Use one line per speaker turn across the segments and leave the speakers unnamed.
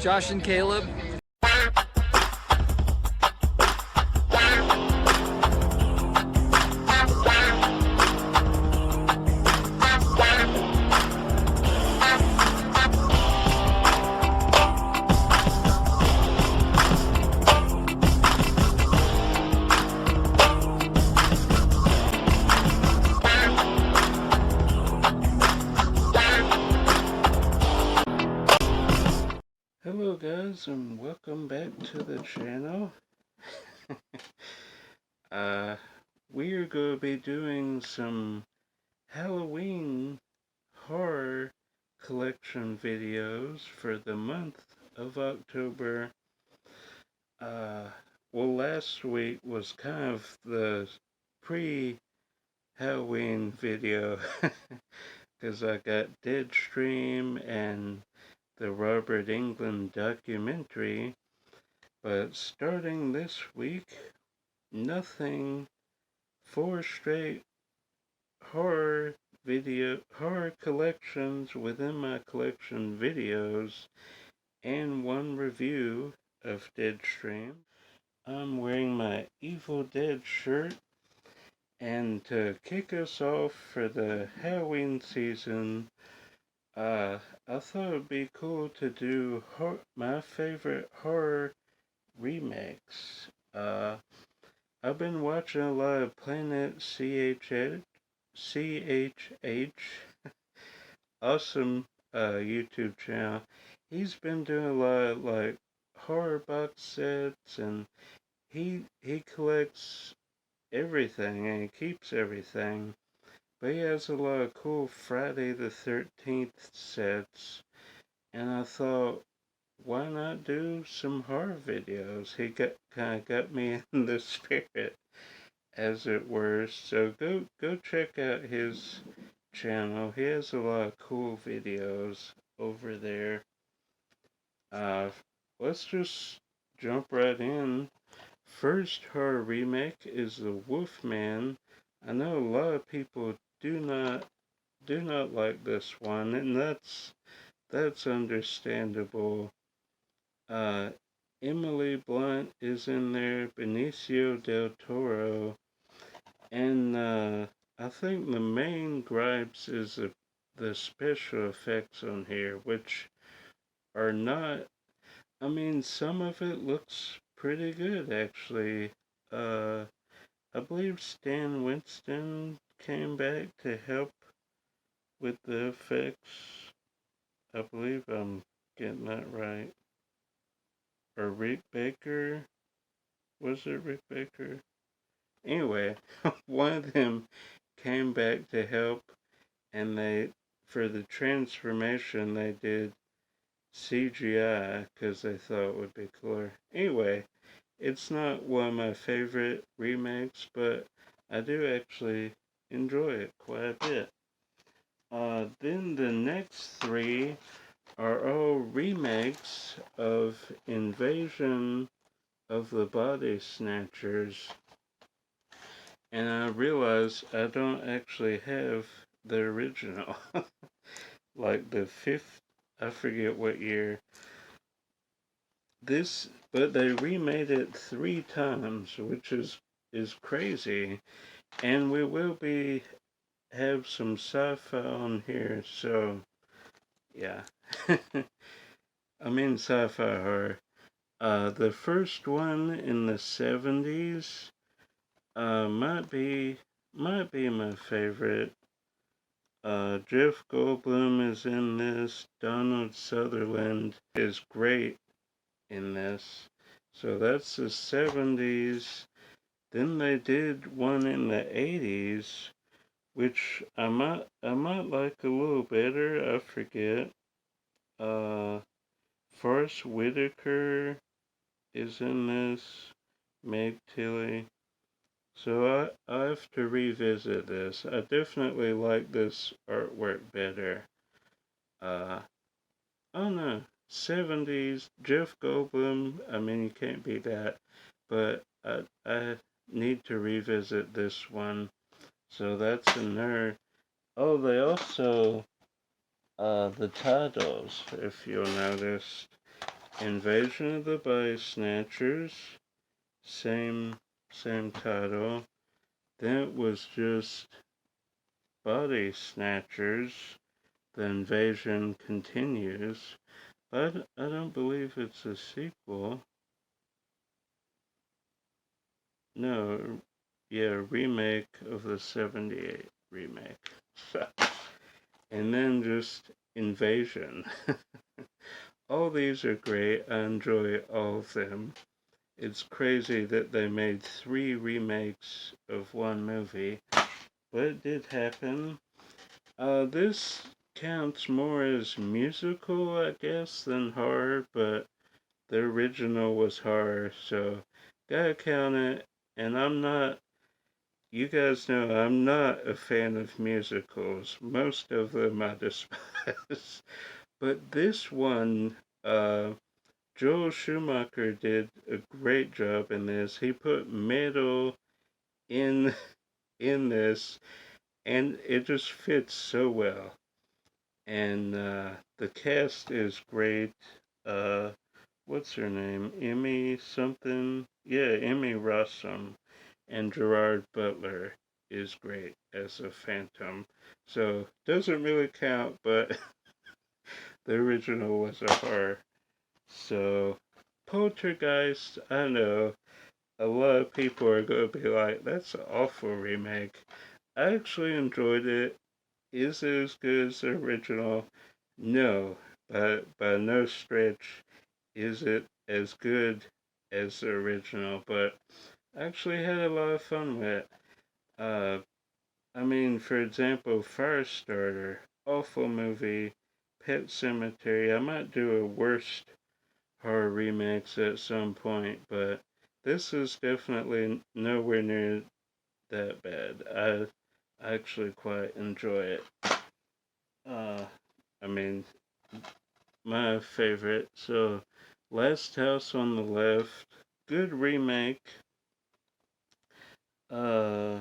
Josh and Caleb.
Hello guys, and welcome back to the channel. We are going to be doing some Halloween horror collection videos for the month of October. Well, last week was kind of the pre-Halloween video because I got Deadstream and the Robert Englund documentary, but starting this week, nothing. 4 straight horror collections within my collection videos, and 1 review of Deadstream. I'm wearing my Evil Dead shirt, and to kick us off for the Halloween season, I thought it'd be cool to do my favorite horror remakes. I've been watching a lot of Planet CHH, awesome YouTube channel. He's been doing a lot of like horror box sets, and he collects everything and he keeps everything. But he has a lot of cool Friday the 13th sets, and I thought, why not do some horror videos? He kind of got me in the spirit, as it were. So go check out his channel. He has a lot of cool videos over there. Let's just jump right in. First horror remake is the Wolfman. I know a lot of people do not like this one, and that's understandable. Emily Blunt is in there, Benicio del Toro, and I think the main gripes is the special effects on here, which are not, I mean, some of it looks pretty good, actually. I believe Stan Winston came back to help with the effects. I believe I'm getting that right. Or Rick Baker? Was it Rick Baker? Anyway, one of them came back to help, and for the transformation, they did CGI because they thought it would be cooler. Anyway, it's not one of my favorite remakes, but I do actually enjoy it quite a bit. Then the next 3 are all remakes of Invasion of the Body Snatchers. And I realize I don't actually have the original. Like the 5th, I forget what year. But they remade it 3 times, which is crazy. And we will have some sci-fi on here, so yeah. I mean sci-fi horror. The first one in the 70s might be my favorite. Jeff Goldblum is in this. Donald Sutherland is great in this. So that's the 70s. Then they did one in the 80s, which I might like a little better. I forget. Forrest Whitaker is in this. Meg Tilly. So I have to revisit this. I definitely like this artwork better. I don't know. 70s, Jeff Goldblum, I mean, you can't beat that. But I need to revisit this one. So that's in there. Oh, they also, the titles, if you'll notice, Invasion of the Body Snatchers, same title. Then it was just Body Snatchers. The invasion continues. But I don't believe it's a sequel. No, yeah, remake of the 78 remake. And then just Invasion. All these are great. I enjoy all of them. It's crazy that they made 3 remakes of one movie, but it did happen. This counts more as musical, I guess, than horror, but the original was horror, so gotta count it. And I'm not, you guys know I'm not a fan of musicals. Most of them I despise. But this one, Joel Schumacher did a great job in this. He put metal in in this, and it just fits so well. And the cast is great. Uh, what's her name? Emmy something? Yeah, Emmy Rossum. And Gerard Butler is great as a Phantom. So doesn't really count, but the original was a horror. So Poltergeist, I know a lot of people are gonna be like, "That's an awful remake." I actually enjoyed it. Is it as good as the original? No, but by no stretch is it as good as the original. But I actually had a lot of fun with it. Uh, I mean, for example, Firestarter, awful movie. Pet Cemetery. I might do a worst horror remakes at some point, but this is definitely nowhere near that bad. I actually quite enjoy it. Uh, I mean, my favorite. So, Last House on the Left, good remake. Uh,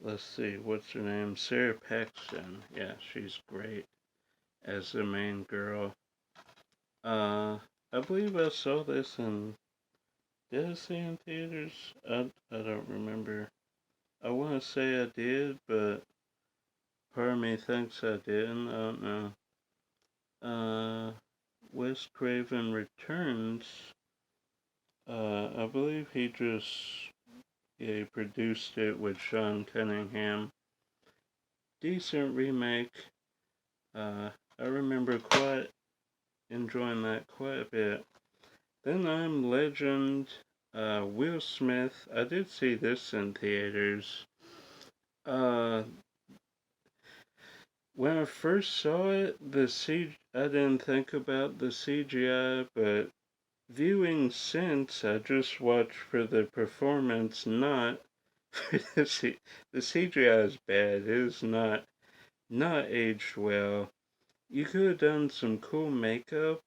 let's see, what's her name? Sarah Paxton. Yeah, she's great as the main girl. Uh, I believe I saw this in. Did I see in theaters? I don't remember. I want to say I did, but part of me thinks I didn't. I don't know. Wes Craven Returns. I believe he just he produced it with Sean Cunningham. Decent remake. I remember quite enjoying that quite a bit. Then I'm Legend. Will Smith. I did see this in theaters. Uh, when I first saw it, I didn't think about the CGI, but viewing since, I just watched for the performance, not for the CGI is bad. It is not aged well. You could have done some cool makeup.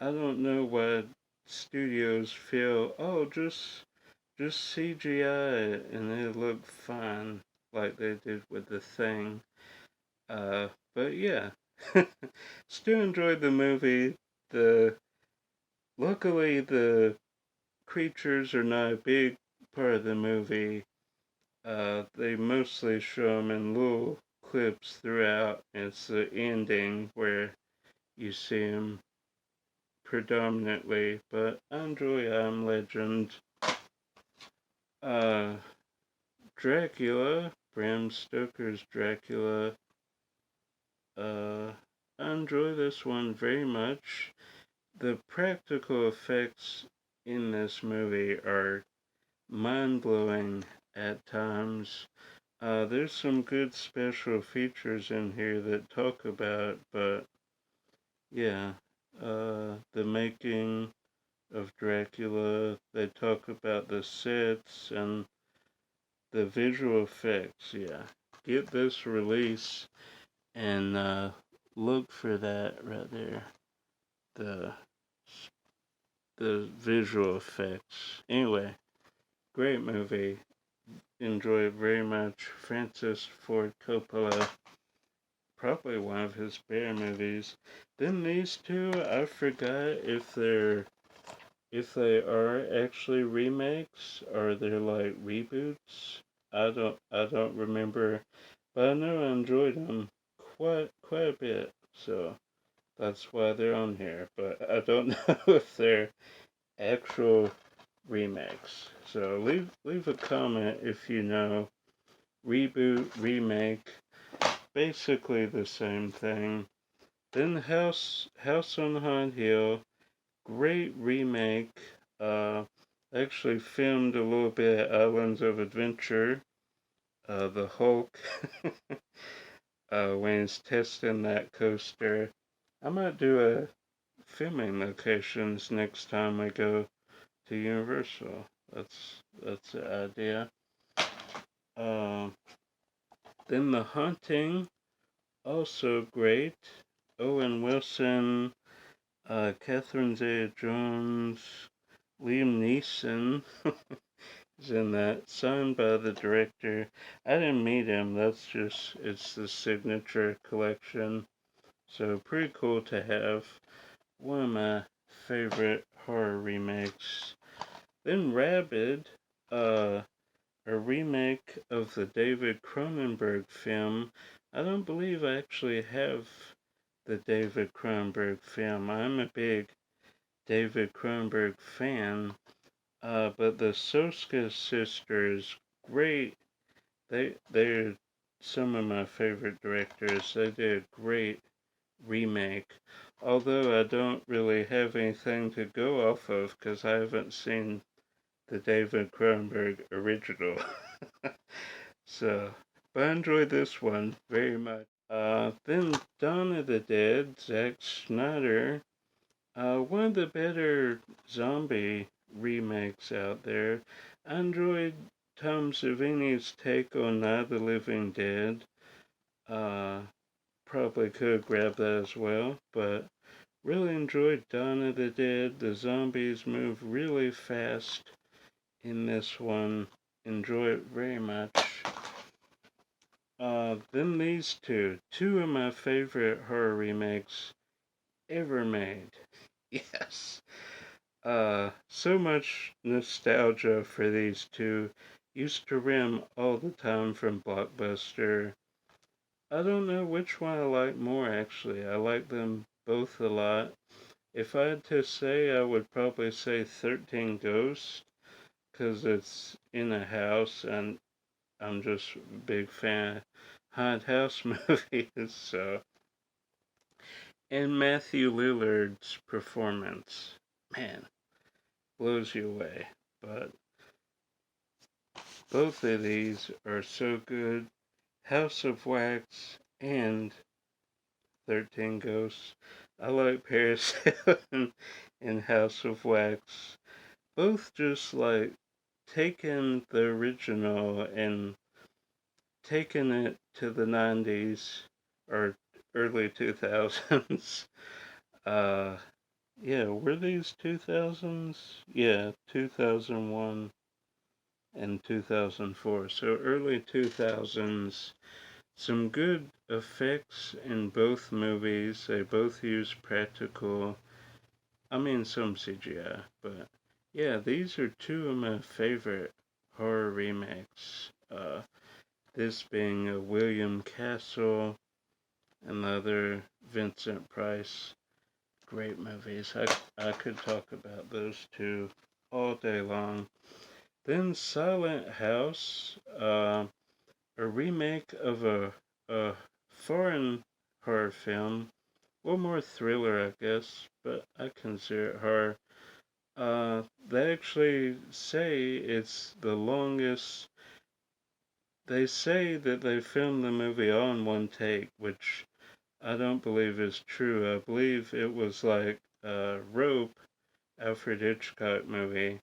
I don't know why studios feel, oh, just CGI and it look fine like they did with the thing. But yeah, still enjoyed the movie. The Luckily the creatures are not a big part of the movie. They mostly show them in little clips throughout. It's the ending where you see them predominantly, but I enjoy I'm Legend. Uh, Dracula, Bram Stoker's Dracula. I enjoy this one very much. The practical effects in this movie are mind blowing at times. There's some good special features in here that talk about, but yeah, the making of Dracula, they talk about the sets and the visual effects. Yeah, get this release and look for that right there. The the visual effects. Anyway, great movie. Enjoy it very much. Francis Ford Coppola, probably one of his bear movies. Then these two, I forgot if they are actually remakes or they're like reboots. I don't remember, but I know I enjoyed them quite a bit. So that's why they're on here. But I don't know if they're actual remakes. So leave a comment if you know. Reboot, remake, basically the same thing. Then House on Haunted Hill, great remake. Actually filmed a little bit at Islands of Adventure. The Hulk, when he's testing that coaster. I might do a filming locations next time I go to Universal. That's the idea. Uh, then The Haunting, also great. Owen Wilson, Catherine Zeta-Jones, Liam Neeson is in that, signed by the director. I didn't meet him. It's the signature collection. So pretty cool to have. One of my favorite horror remakes. Then Rabid, uh, a remake of the David Cronenberg film. I don't believe I actually have the David Cronenberg film. I'm a big David Cronenberg fan, but the Soska sisters, great. They're some of my favorite directors. They did a great remake. Although I don't really have anything to go off of because I haven't seen the David Cronenberg original. So, but I enjoyed this one very much. Then Dawn of the Dead, Zack Snyder. One of the better zombie remakes out there. I enjoyed Tom Savini's take on Night of the Living Dead. Uh, Probably could have grabbed that as well, but really enjoyed Dawn of the Dead. The zombies move really fast in this one. Enjoy it very much. Then these two of my favorite horror remakes ever made. Yes. So much nostalgia for these two. Used to rim all the time from Blockbuster. I don't know which one I like more actually. I like them both a lot. If I had to say, I would probably say 13 Ghosts, because it's in a house and I'm just a big fan of haunted house movies, so. And Matthew Lillard's performance, man, blows you away. But both of these are so good. House of Wax and 13 Ghosts. I like Paris Hilton and House of Wax. Both just like taking the original and taking it to the 90s or early 2000s. Uh, yeah, were these 2000s? Yeah, 2001 and 2004. So early 2000s. Some good effects in both movies. They both use practical, I mean, some CGI, but yeah, these are two of my favorite horror remakes. This being a William Castle and the other Vincent Price. Great movies. I could talk about those two all day long. Then Silent House, a remake of a foreign horror film. Well, more thriller, I guess, but I consider it horror. They actually say it's the longest. They say that they filmed the movie all in one take, which I don't believe is true. I believe it was like Rope, Alfred Hitchcock movie.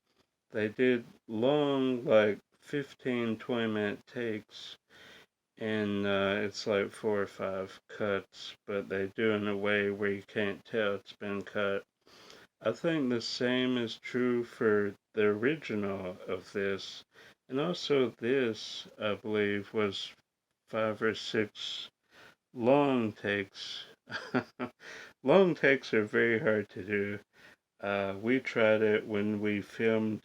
They did long, like 15, 20-minute takes, and it's like 4 or 5 cuts, but they do it in a way where you can't tell it's been cut. I think the same is true for the original of this. And also this, I believe, was 5 or 6 long takes. Long takes are very hard to do. We tried it when we filmed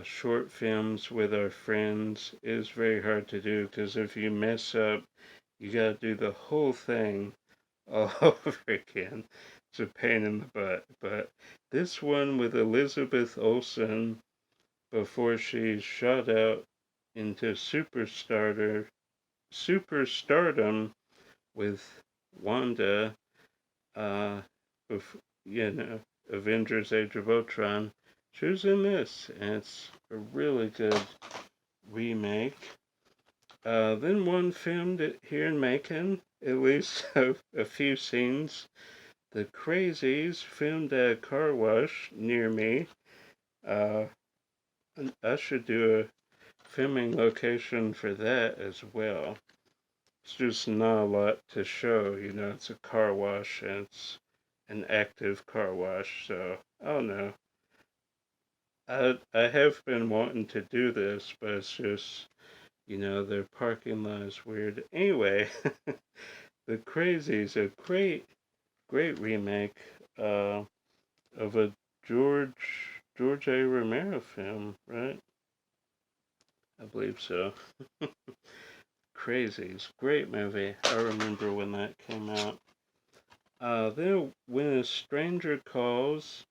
short films with our friends. It was very hard to do because if you mess up, you gotta do the whole thing all over again. It's a pain in the butt. But this one with Elizabeth Olsen before she shot out into superstardom with Wanda, uh, you know, Avengers Age of Ultron. She was in this, and it's a really good remake. Then one filmed it here in Macon, at least a few scenes. The Crazies filmed at a car wash near me. Uh, I should do a filming location for that as well. It's just not a lot to show, it's a car wash and it's an active car wash, so I don't know. I have been wanting to do this, but it's just, their parking lot is weird. Anyway, The Crazies, a great remake of a George A. Romero film, right? I believe so. Crazies, great movie. I remember when that came out. Then When a Stranger Calls,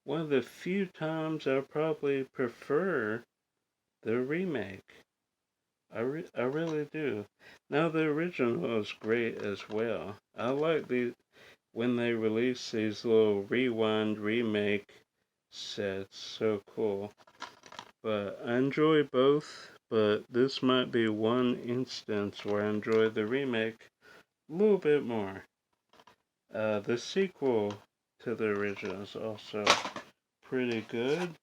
one of the few times I probably prefer the remake. I really do. Now the original is great as well. I like when they release these little rewind remake sets. So cool. But I enjoy both. But this might be one instance where I enjoy the remake a little bit more. The sequel to the original is also pretty good.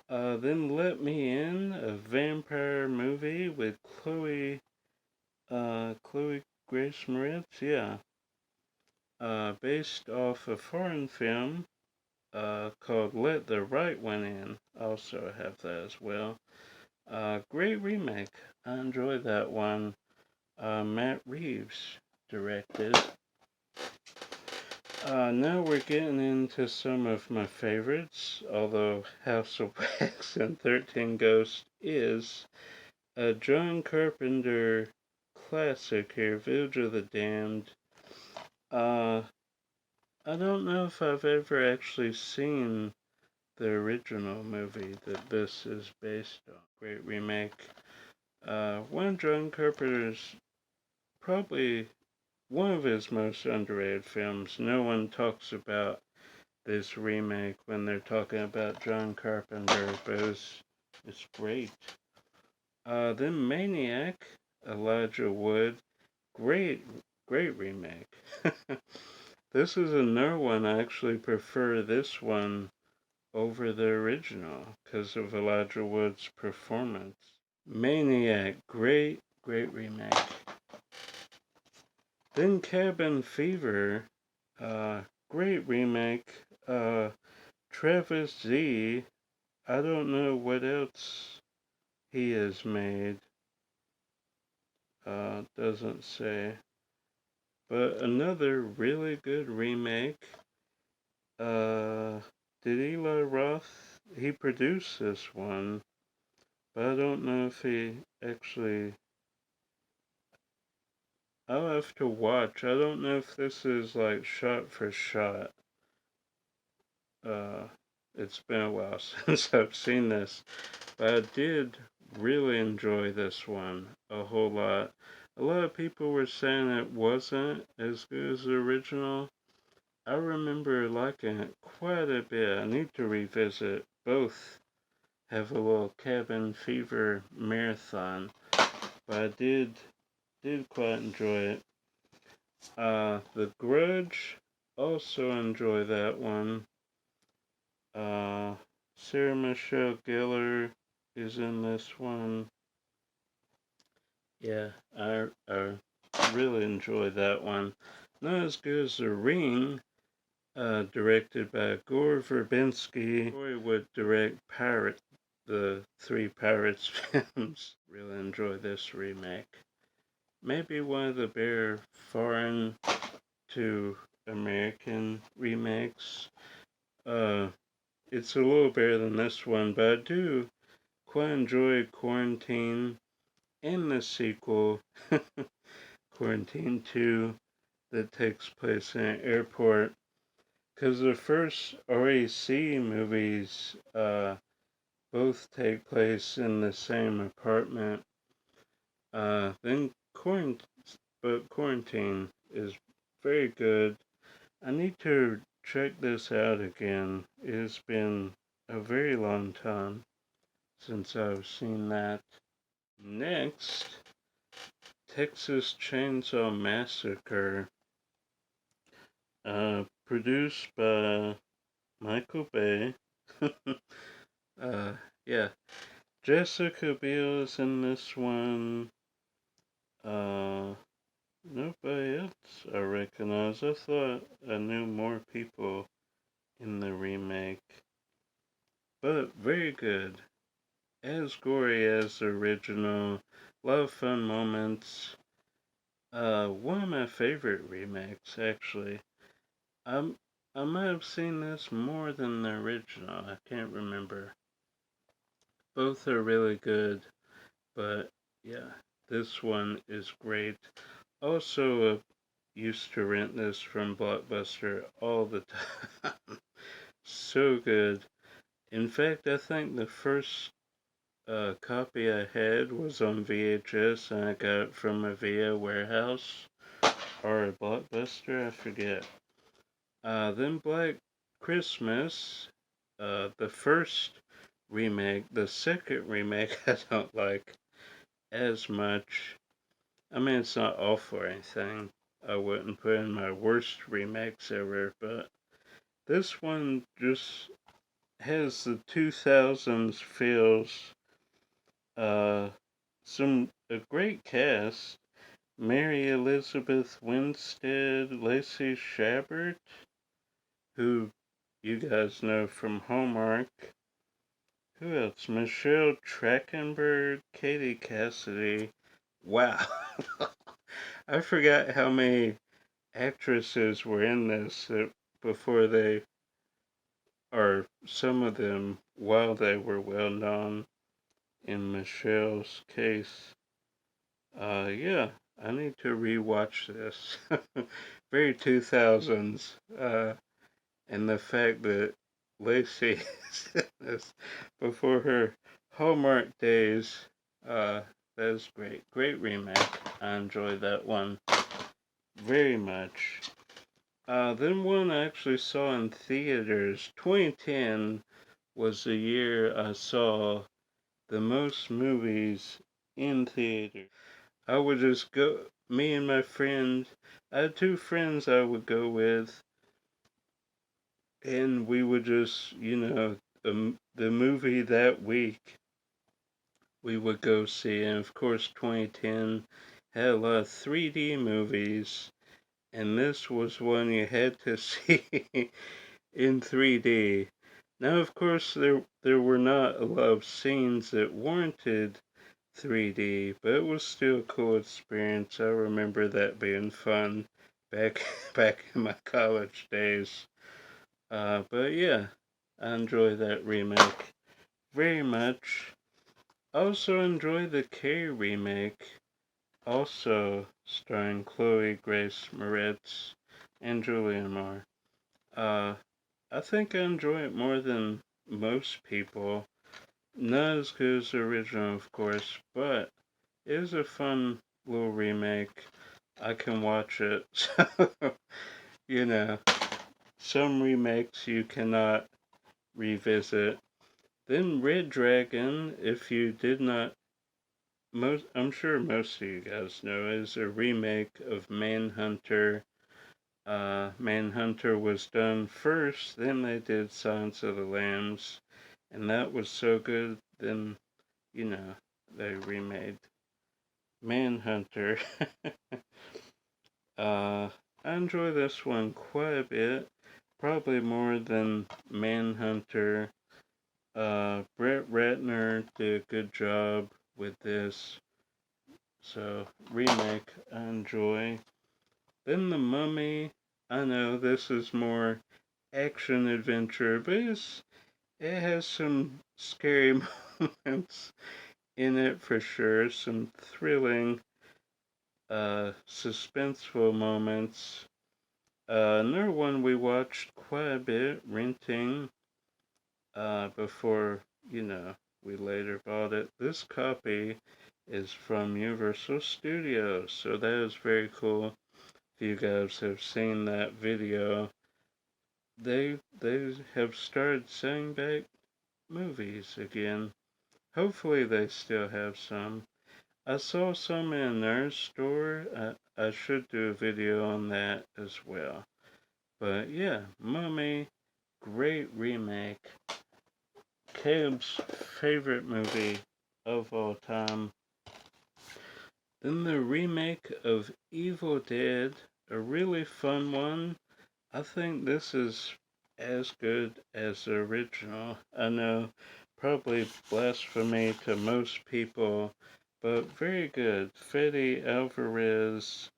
Then Let Me In, a vampire movie with Chloe Grace Moretz, yeah. Based off a foreign film called Let the Right One In. Also have that as well. Great remake. I enjoyed that one. Matt Reeves directed. Now we're getting into some of my favorites, although House of Wax and 13 Ghosts is a John Carpenter classic here, Village of the Damned. Uh, I don't know if I've ever actually seen the original movie that this is based on. Great remake. One of John Carpenter's, probably one of his most underrated films. No one talks about this remake when they're talking about John Carpenter, but it's great. Then Maniac, Elijah Wood, great, great remake. This is another one I actually prefer this one over the original because of Elijah Wood's performance. Maniac, great remake. Then Cabin Fever, great remake. Travis Z, I don't know what else he has made. Doesn't say. But another really good remake. Uh, did Eli Roth? He produced this one, but I don't know if he actually. I'll have to watch. I don't know if this is like shot for shot. Uh, it's been a while since I've seen this, but I did really enjoy this one a whole lot. A lot of people were saying it wasn't as good as the original. I remember liking it quite a bit. I need to revisit both. Have a little Cabin Fever marathon, but I did quite enjoy it. The Grudge, also enjoy that one. Uh, Sarah Michelle Gellar is in this one. Yeah, I really enjoyed that one. Not as good as The Ring, directed by Gore Verbinski. Roy would direct the three Pirates films. Really enjoy this remake. maybe one of the better foreign to American remakes. Uh, it's a little better than this one, but I do quite enjoy Quarantine and the sequel, Quarantine 2, that takes place in an airport. Because the first RAC movies both take place in the same apartment. Then Quarantine is very good. I need to check this out again. It's been a very long time since I've seen that. Next, Texas Chainsaw Massacre, produced by Michael Bay. uh, yeah, Jessica Biel is in this one. Uh, Nobody else I recognize. I thought I knew more people in the remake, but very good. As gory as the original. A lot of fun moments. One of my favorite remakes, actually. Um, I might have seen this more than the original. I can't remember. Both are really good, but yeah, this one is great. Also, used to rent this from Blockbuster all the time. So good. In fact, I think the first copy I had was on VHS, and I got it from a VIA warehouse or a Blockbuster, I forget. Then Black Christmas, the first remake, the second remake I don't like as much. I mean, it's not awful or anything. I wouldn't put in my worst remakes ever, but this one just has the 2000s feels. Uh, a great cast. Mary Elizabeth Winstead, Lacey Chabert, who you guys know from Hallmark. Who else? Michelle Trachtenberg, Katie Cassidy. Wow. I forgot how many actresses were in this before they, or some of them, while they were well known. In Michelle's case, yeah, I need to rewatch this. Very 2000s. And the fact that Lacey is before her Hallmark days, that is great. Great remake. I enjoyed that one very much. Then one I actually saw in theaters. 2010 was the year I saw the most movies in theater. I would just go, me and my friend, I had two friends I would go with, and we would just, the movie that week we would go see. And of course, 2010 had a lot of 3D movies, and this was one you had to see in 3D. Now, of course, there were not a lot of scenes that warranted 3D, but it was still a cool experience. I remember that being fun back back in my college days. But yeah, I enjoy that remake very much. Also enjoy the K remake, also starring Chloe Grace Moretz and Julianne Moore. Uh, I think I enjoy it more than most people. Not as good as the original, of course, but it is a fun little remake. I can watch it. So, you know, some remakes you cannot revisit. Then Red Dragon, if you did not, I'm sure most of you guys know, is a remake of Manhunter. Manhunter was done first, then they did Silence of the Lambs, and that was so good, then, they remade Manhunter. I enjoy this one quite a bit, probably more than Manhunter. Brett Ratner did a good job with this. So, remake, I enjoy. Then The Mummy, I know this is more action adventure, but it has some scary moments in it for sure. Some thrilling, suspenseful moments. Another one we watched quite a bit, renting, before, you know, we later bought it. This copy is from Universal Studios, so that is very cool. If you guys have seen that video, they have started selling back movies again. Hopefully they still have some. I saw some in their store. I should do a video on that as well. But yeah, Mummy, great remake. Caleb's favorite movie of all time. Then the remake of Evil Dead, a really fun one. I think this is as good as the original. I know, probably blasphemy to most people, but very good. Fede Alvarez,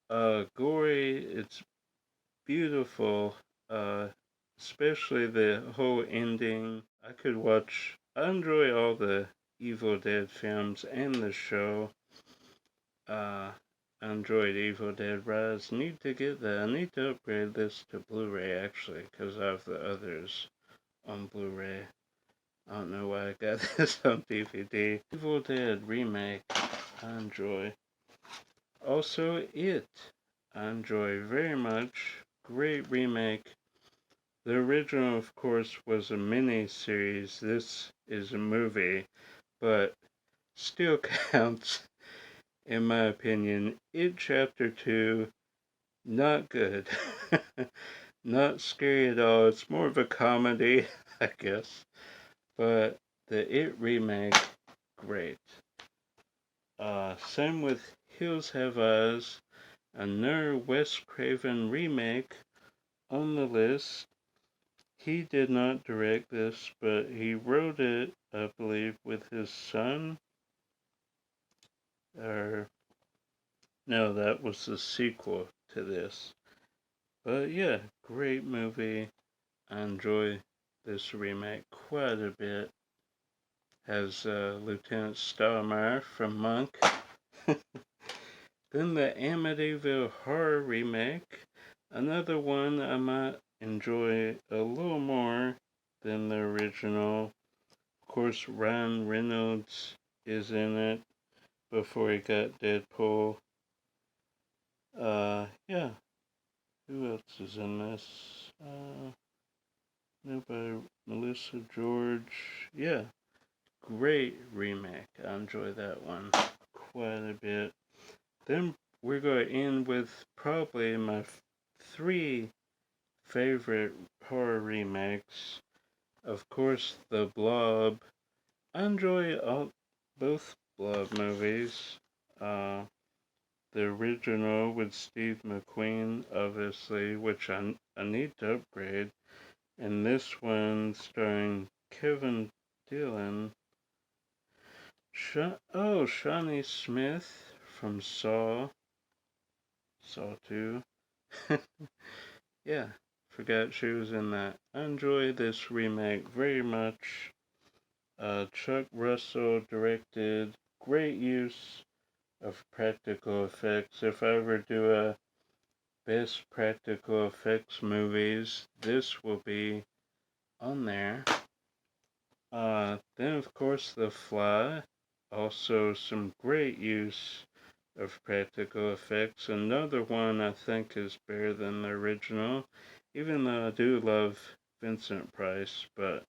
gory, it's beautiful, uh, especially the whole ending. I enjoy all the Evil Dead films and the show. Uh, I enjoyed Evil Dead Rise. Need to get that. I need to upgrade this to Blu-ray actually, because I have the others on Blu-ray. I don't know why I got this on DVD. Evil Dead Remake, I enjoy. Also, I enjoy very much. Great remake. The original, of course, was a mini-series. This is a movie, but still counts, in my opinion. It Chapter 2, not good. Not scary at all. It's more of a comedy, I guess. But the It remake, great. Same with Hills Have Eyes, another Wes Craven remake on the list. He did not direct this, but he wrote it, I believe, with his son. Or, no, that was the sequel to this. But yeah, great movie. I enjoy this remake quite a bit. Has Lieutenant Stottlemyre from Monk. Then the Amityville Horror remake. Another one I might enjoy a little more than the original. Of course, Ryan Reynolds is in it before he got Deadpool. Yeah. Who else is in this? Nobody. Melissa George. Yeah. Great remake. I enjoy that one quite a bit. Then we're going to end with probably my three favorite horror remakes. Of course, The Blob. I enjoy both Blob movies. Uh, the original with Steve McQueen, obviously, which I need to upgrade. And this one starring Kevin Dillon. Shawnee Smith from Saw 2. Yeah, forgot she was in that. I enjoy this remake very much. Chuck Russell directed. Great use of practical effects. If I ever do a best practical effects movies, this will be on there. Then of course The Fly. Also some great use of practical effects. Another one I think is better than the original, even though I do love Vincent Price, but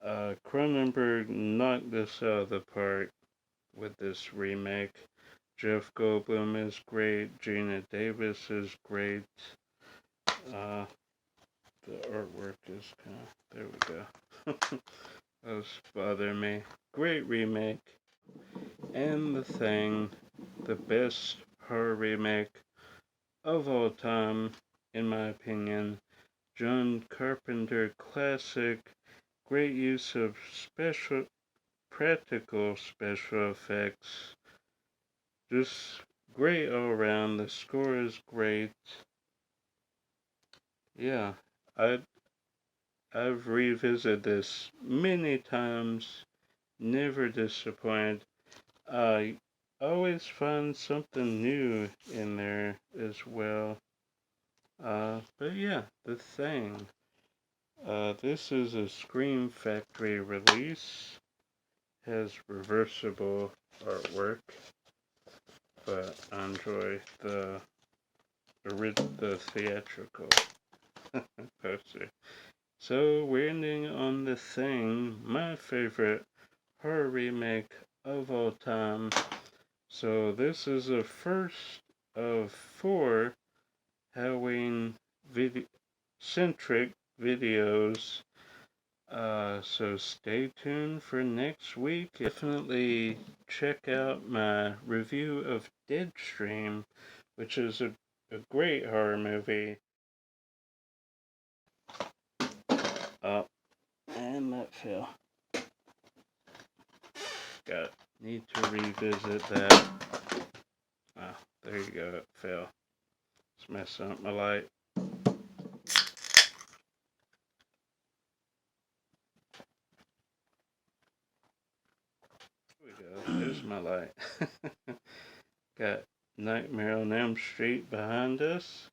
Cronenberg knocked this out of the park with this remake. Jeff Goldblum is great, Gina Davis is great. Uh, the artwork is kind of, there we go. That was bothering me. Great remake. And The Thing, the best horror remake of all time, in my opinion. John Carpenter classic, great use of practical special effects. just great all around. The score is great. Yeah, I I've revisited this many times. Never disappointed. I always find something new in there as well. But yeah, The Thing. This is a Scream Factory release. Has reversible artwork, but I enjoy the theatrical poster. So we're ending on The Thing, my favorite horror remake of all time. So this is the first of 4 Halloween centric videos. So stay tuned for next week. Definitely check out my review of Deadstream, which is a great horror movie. Oh, and that fell. Need to revisit that. Ah, there you go, it fell. It's messing up my light. There we go, there's my light. Got Nightmare on Elm Street behind us.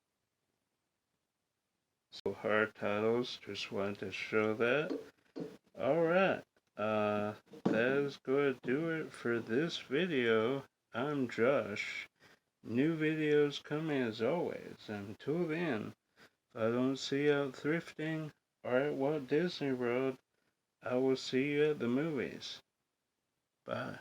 So hard titles, just wanted to show that. Alright, that is going to do it for this video. I'm Josh. New videos coming as always. Until then, if I don't see you out thrifting or at Walt Disney World, I will see you at the movies. Bye.